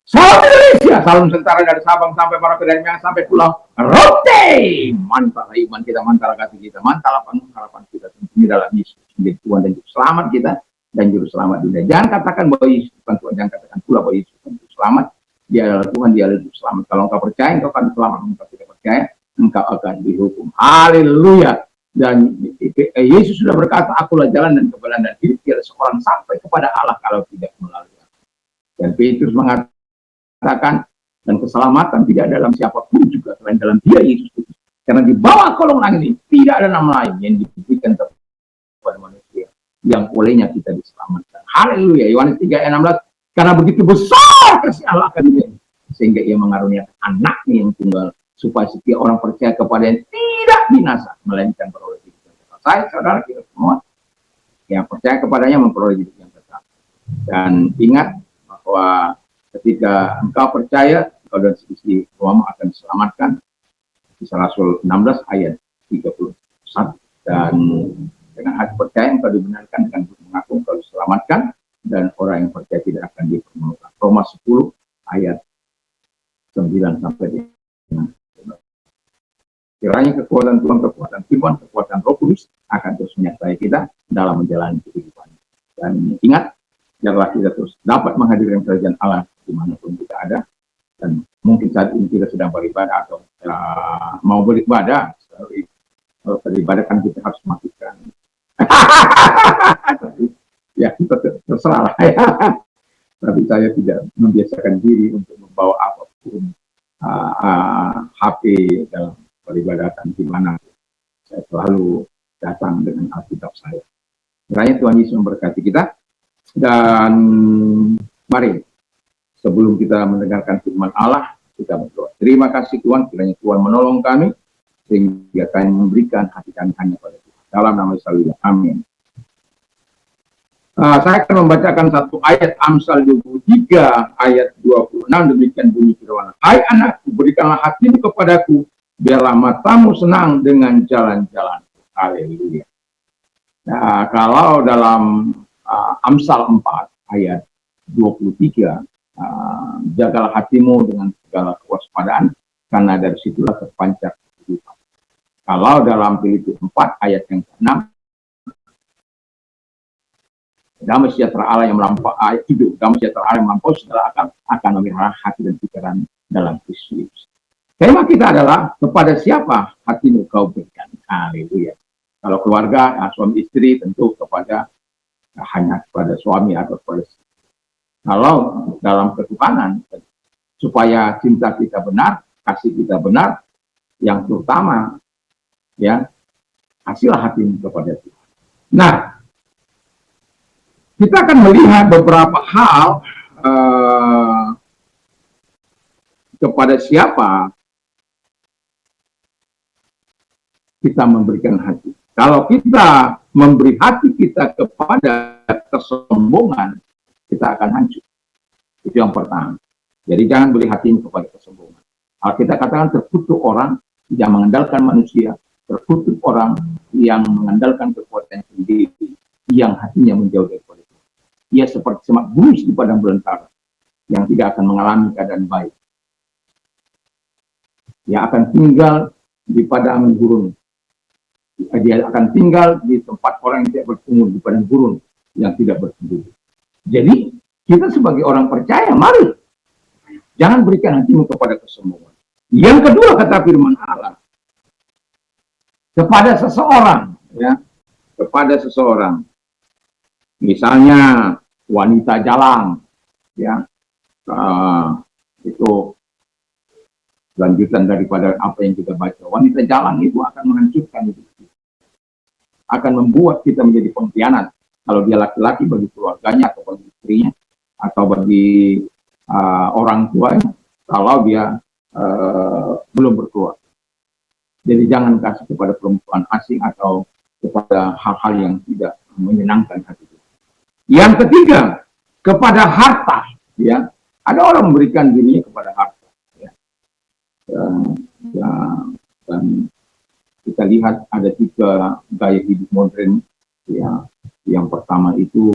Salam Indonesia, salam sejahtera dari Sabang sampai Merauke, dari Minang sampai Pulau Rote. Mantap iman kita, mantap kasih kita, mantap harapan kita tentunya dalam Yesus menjadi Tuhan dan Juru Selamat kita dan Juru Selamat dunia. Jangan katakan bahwa Yesus bukan Tuhan, jangan katakan pula bahwa Yesus bukan Juru Selamat. Dia adalah Tuhan, dia adalah Juru Selamat. Kalau engkau percaya, engkau akan selamat. Engkau tidak percaya, engkau akan dihukum. Haleluya. Dan Yesus sudah berkata, akulah jalan dan kebenaran dan hidup. Tiada seorang sampai kepada Allah kalau tidak melalui aku. Dan Petrus mengatakan, dan keselamatan tidak dalam siapapun juga selain dalam Dia Yesus Kristus. Karena di bawah kolong langit ini tidak ada nama lain yang diberikan kepada manusia yang olehnya kita diselamatkan. Haleluya. Yohanes 3 ayat 16. Karena begitu besar kasih Allah akan dunia sehingga Ia mengaruniakan anaknya yang tunggal supaya setiap orang percaya kepada yang tidak binasa melainkan beroleh hidup yang kekal. Saya, saudara, kita semua yang percaya kepadanya memperoleh hidup yang kekal. Dan ingat bahwa ketika engkau percaya, engkau dan sisi Tuhanmu akan diselamatkan. Kisah Rasul 16 ayat 31. Dan dengan hati percaya engkau dibenarkan, dengan mengaku engkau diselamatkan, dan orang yang percaya tidak akan dipermalukan. Roma 10 ayat 9 sampai 10. Kiranya kekuatan Tuhan, kekuatan firman, kekuatan Roh Kudus akan terus menyertai kita dalam menjalani kehidupan. Dan ingat, biarlah kita terus dapat menghadirkan kerajaan Allah dimanapun kita ada. Dan mungkin saat ini kita sedang beribadah atau mau beribadah. Kalau beribadah kan kita harus matikan. Ya kita terserah lah ya. Tapi saya tidak membiasakan diri untuk membawa apapun HP dalam peribadatan di mana. Saya selalu datang dengan Alkitab saya. Kiranya Tuhan Yesus memberkati kita. Dan mari sebelum kita mendengarkan firman Allah, kita berdoa. Terima kasih Tuhan, kiranya Tuhan menolong kami sehingga kami memberikan hati kami hanya pada Tuhan. Dalam nama Yesus, amin. Saya akan membacakan satu ayat Amsal 23 ayat 26, demikian bunyi firman. Hai anakku, berikanlah hatimu kepadaku, biarlah matamu senang dengan jalan-jalan. Haleluya. Nah, kalau dalam Amsal 4 ayat 23, jagalah hatimu dengan segala kewaspadaan, karena dari situlah terpancar kehidupan. Kalau dalam Filipi 4 ayat yang ke-6, damai sejahtera Allah yang melampaui hidup, damai sejahtera Allah yang melampaui segala akal akan memelihara hati dan pikiran dalam Kristus. Tema kita adalah kepada siapa hatimu kau berikan. Haleluya. Kalau keluarga, suami istri tentu kepada hanya kepada suami atau kepada istri. Kalau dalam ketuhanan, supaya cinta kita benar, kasih kita benar, yang terutama ya, kasihlah hatimu kepada Tuhan. Nah, kita akan melihat beberapa hal kepada siapa kita memberikan hati. Kalau kita memberi hati kita kepada kesombongan, kita akan hancur. Itu yang pertama. Jadi jangan beri hatimu kepada kesombongan. Kita katakan terkutuk orang yang mengandalkan manusia, terkutuk orang yang mengandalkan kekuatan sendiri, yang hatinya menjauh daripada Tuhan. Ia seperti semak bulus di padang belantara, yang tidak akan mengalami keadaan baik. Ia akan tinggal di padang gurun. Dia akan tinggal di tempat orang yang tidak bertumbuh, di padang gurun yang tidak bertumbuh. Jadi, kita sebagai orang percaya, mari. Jangan berikan hatimu kepada kesombongan. Yang kedua, kata firman Allah. Kepada seseorang, ya. Kepada seseorang. Misalnya, wanita jalang, ya. Itu lanjutan daripada apa yang kita baca. Wanita jalang itu akan menghancurkan hidup kita. Akan membuat kita menjadi pengkhianat. Kalau dia laki-laki bagi keluarganya atau bagi istrinya atau bagi orang tuanya, kalau dia belum berkeluarga. Jadi jangan kasih kepada perempuan asing atau kepada hal-hal yang tidak menyenangkan hati kita. Yang ketiga, kepada harta. Ya, ada orang memberikan dirinya kepada harta. Ya. Dan kita lihat ada 3 gaya hidup modern. Ya, yang pertama itu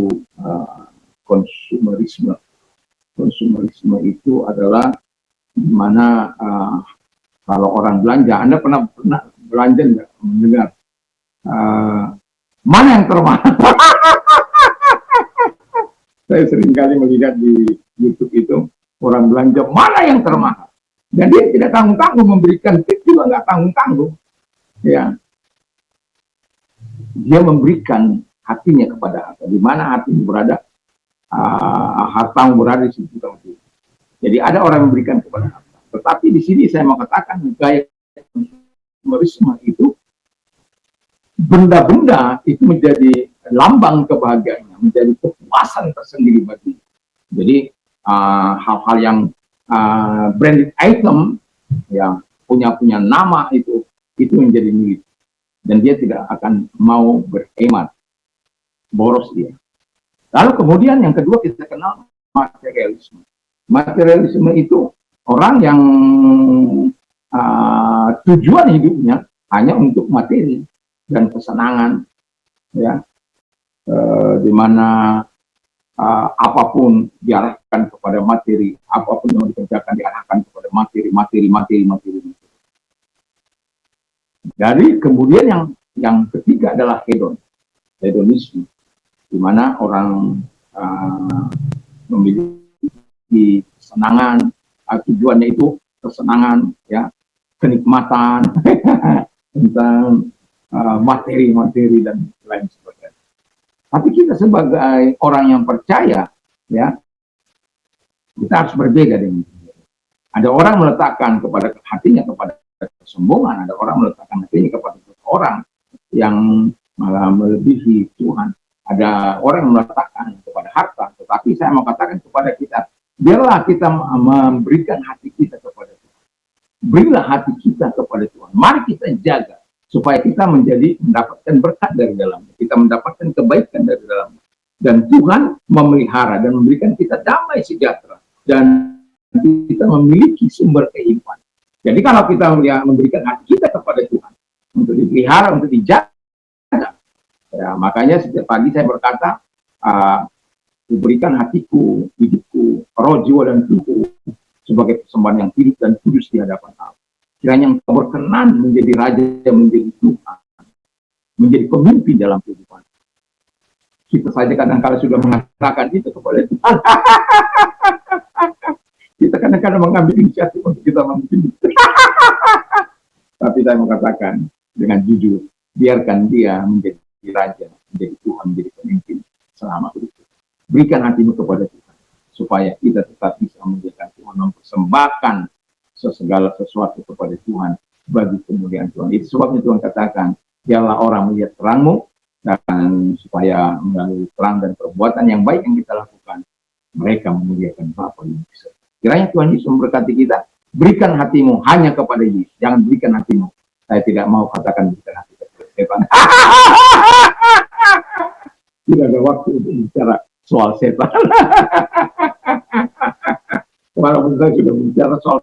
konsumerisme. konsumerisme itu adalah di mana kalau orang belanja, Anda pernah belanja nggak mendengar mana yang termahal? Saya sering kali melihat di YouTube itu orang belanja mana yang termahal, dan dia tidak tanggung-tanggung memberikan tip, juga nggak tanggung-tanggung, ya. Dia memberikan hatinya kepada harta. Di mana hatimu berada, hartamu berada di situ. Jadi ada orang yang memberikan kepada harta. Tetapi di sini saya mau katakan gaya konsumerisme itu, benda-benda itu menjadi lambang kebahagiaannya, menjadi kepuasan tersendiri bagi. Jadi hal-hal yang branded item yang punya nama itu menjadi milik, dan dia tidak akan mau berhemat, boros dia. Lalu kemudian yang kedua kita kenal materialisme. Materialisme itu orang yang tujuan hidupnya hanya untuk materi dan kesenangan, ya, di mana apapun diarahkan kepada materi, apapun yang dikerjakan diarahkan kepada materi. Dari kemudian yang ketiga adalah hedonisme, di mana orang memiliki kesenangan, tujuannya itu kesenangan, ya, kenikmatan tentang materi dan lain sebagainya. Tapi kita sebagai orang yang percaya, ya, kita harus berbeda dengan itu. Ada orang meletakkan kepada hatinya kepada kesombongan, ada orang meletakkan hatinya kepada orang yang malah melebihi Tuhan. Ada orang yang meletakkan kepada harta, tetapi saya mau katakan kepada kita, biarlah kita memberikan hati kita kepada Tuhan. Berilah hati kita kepada Tuhan. Mari kita jaga supaya kita mendapatkan berkat dari dalamnya, kita mendapatkan kebaikan dari dalamnya, dan Tuhan memelihara dan memberikan kita damai sejahtera, dan kita memiliki sumber kehidupan. Jadi kalau kita memberikan hati kita kepada Tuhan untuk dipelihara, untuk dijaga, ya, makanya setiap pagi saya berkata, diberikan hatiku, hidupku, roh, jiwa, dan tubuhku sebagai persembahan yang hidup dan kudus di hadapan Allah. Kiranya engkau berkenan menjadi raja, menjadi Tuhan, menjadi pemimpin dalam kehidupan. Kita saja kadang-kadang sudah mengatakan itu kepada Tuhan. Kita kadang-kadang mengambil inisiatif untuk kita memimpin. Tapi saya mengatakan dengan jujur, biarkan dia menjadi raja, menjadi Tuhan, menjadi pemimpin selama hidup. Berikan hatimu kepada Tuhan, supaya kita tetap bisa menjadikan Tuhan, mempersembahkan segala sesuatu kepada Tuhan bagi kemuliaan Tuhan. Itu sebabnya Tuhan katakan, biarlah orang melihat terangmu, dan supaya melalui terang dan perbuatan yang baik yang kita lakukan, mereka memuliakan Bapa yang bisa. Kiranya Tuhan Yesus memberkati kita. Berikan hatimu hanya kepada Yesus, jangan berikan hatimu. Saya tidak mau katakan berikan hati kepada setan. Tidak ada waktu untuk bicara soal setan. Walaupun saya sudah bicara soal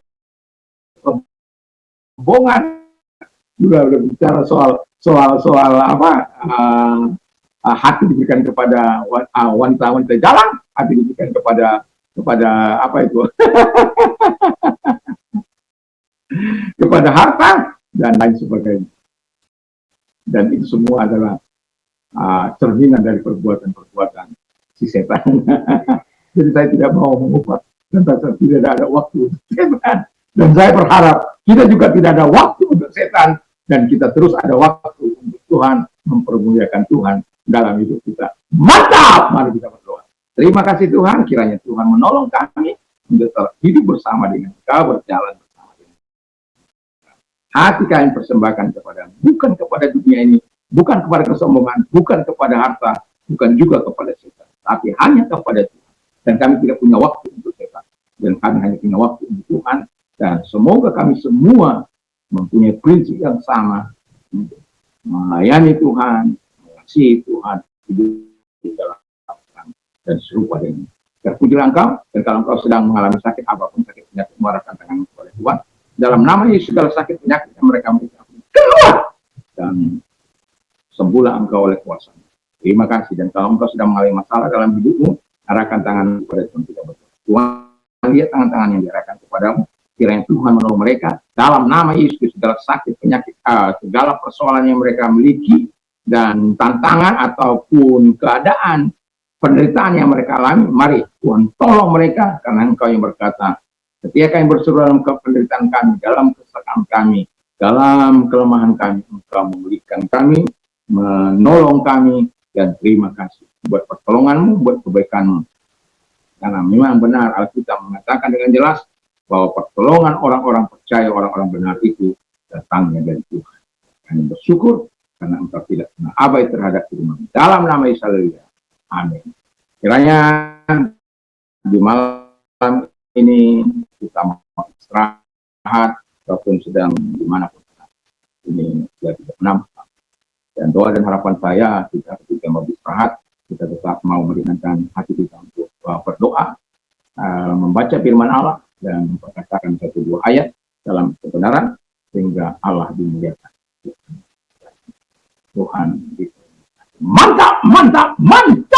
kebohongan, sudah bicara soal apa, hati diberikan kepada wanita-wanita jalan, hati diberikan kepada apa itu, kepada harta dan lain sebagainya. Dan itu semua adalah cerminan dari perbuatan-perbuatan si setan. Jadi saya tidak mau mengubah, dan saya tidak ada waktu untuk setan. Dan saya berharap kita juga tidak ada waktu untuk setan, dan kita terus ada waktu untuk Tuhan, mempermuliakan Tuhan dalam hidup kita. Mantap! Mari kita berdoa. Terima kasih Tuhan, kiranya Tuhan menolong kami untuk hidup bersama dengan Engkau, berjalan bersama dengan Engkau. Hati kami persembahkan kepada, bukan kepada dunia ini, bukan kepada kesombongan, bukan kepada harta, bukan juga kepada setan, tapi hanya kepada Tuhan. Dan kami tidak punya waktu untuk setan, dan kami hanya punya waktu untuk Tuhan. Dan semoga kami semua mempunyai prinsip yang sama untuk melayani Tuhan, mengasihi Tuhan, hidup di dalam terang dan serupa dengan terpujilah Engkau. Dan kalau Engkau sedang mengalami sakit apapun, sakit penyakit, muarahkan tanganmu kepada Tuhan. Dalam nama Yesus, segala sakit penyakit yang mereka keluar, dan sembuhlah Engkau oleh kuasa. Terima kasih. Dan kalau Engkau sedang mengalami masalah dalam hidupmu, arahkan tangan kepada Tuhan. Kita berdoa. Tuhan, lihat tangan-tangan yang diarahkan kepadamu. Kiranya Tuhan menolong mereka dalam nama Yesus, segala sakit, penyakit, segala persoalan yang mereka miliki, dan tantangan ataupun keadaan penderitaan yang mereka alami. Mari Tuhan tolong mereka, karena Engkau yang berkata, ketika kami berseru dalam penderitaan kami, dalam kesesakan kami, dalam kelemahan kami, Engkau memulihkan kami, menolong kami, dan terima kasih buat pertolonganmu, buat kebaikanmu. Karena memang benar Alkitab mengatakan dengan jelas bahwa pertolongan orang-orang percaya, orang-orang benar itu datangnya dari Tuhan. Kami bersyukur karena Engkau tidak pernah abai terhadap firman. Dalam nama Yesus, haleluya. Amin. Kiranya di malam ini kita mau istirahat ataupun sedang dimanapun ini sudah tidak menampak. Dan doa dan harapan saya kita ketika mau istirahat, kita tetap mau meringankan hati kita untuk berdoa, membaca firman Allah, dan memperkatakan satu dua ayat dalam kebenaran sehingga Allah dimuliakan. Tuhan, mantap, mantap, mantap.